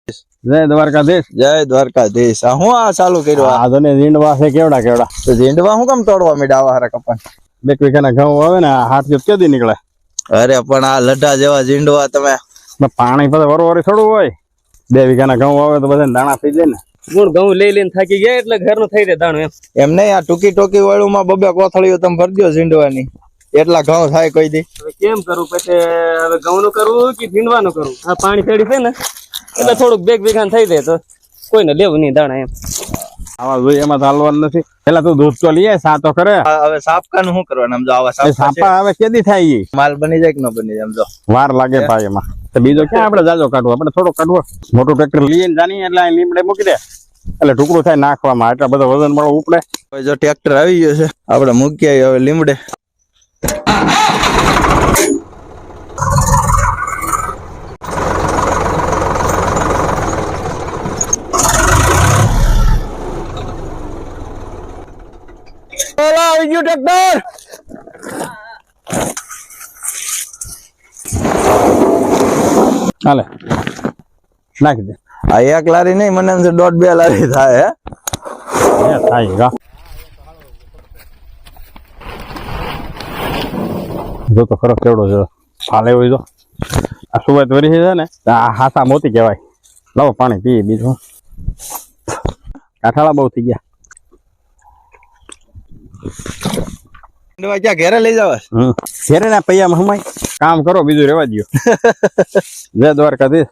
જય દ્વારકાધીશ. જય દ્વારકાધીશ. હું આ ચાલુ કર્યો આ તને ઝીંડવા છે કેવડા કેવડા. તો ઝીંડવા હું કેમ તોડવા માંડ્યા આવા હારા કપાન? 2 વીઘાના ઘઉં આવે ને હાથ જ કેદી નીકળે. અરે પણ આ લઢા જેવા ઝીંડવા તમે પાણી પછી વરોવરી થોડું હોય. 2 વીઘાના ઘઉં આવે તો બધા દાણા થઈ જાય ને. ગુણ ઘઉં લઈ લઈને થાકી ગયા એટલે ઘરનું થઈ જાય દાણું એમ નહીં. આ ટૂંકી વાળું માં 2 કોથળીઓ તમે ભરજો ઝીંડવાની, એટલા ઘઉં થાય કોઈ દી. હવે કેમ કરું પછી? હવે ઘઉં નું કરવું કે ભીંડવાનું કરવું? આ પાણી પેડી છે ને એટલે થોડુંક 2 વીઘા થઈ જાય તો કોઈને લેવું નહીં દાણા એમ. આવા જોઈએ એમાં ચાલવાનું નથી. પેલા તું દૂધ તો લઈએ સાતો કરે. હવે સાપકાનું શું કરવાનું? સમજો આવા સાપા હવે કેદી થાય ઈ? માલ બની જાય કે ન બની જાય? સમજો વાર લાગે ભાઈ એમાં. તો બીજો ક્યાં આપણે જાજો કાઢવો? આપણે થોડો કાઢવો. મોટું ટ્રેક્ટર લઈએ જાની એટલે અહીં લીમડે મૂકી દે એટલે ટુકડું થાય નાખવામાં. એટલા બધા વજન વાળો ઉપડે. જો ટ્રેક્ટર આવી ગયો છે આપણે મૂકી આવી હવે લીમડે. આવી ગયું ટ્રેક્ટર. હાલે નાખી દે. આ 1 લારી નહીં, મને એમ છે 1.5-2 લારી થાય. હે થાય ગા. જો તો ખરો કેવડો છે. હાલે હોય તો આ સુવાત વરી છે ને આ હાસા મોતી કહેવાય. લાવો પાણી પીએ બીજું. કાઠાળા બહુ થઈ ગયા. ક્યાં ઘેરે લઈ જવા? ઘેરે ના પૈયામાં હમાય કામ કરો, બીજું રેવા દો. જય દ્વારકાધીશ.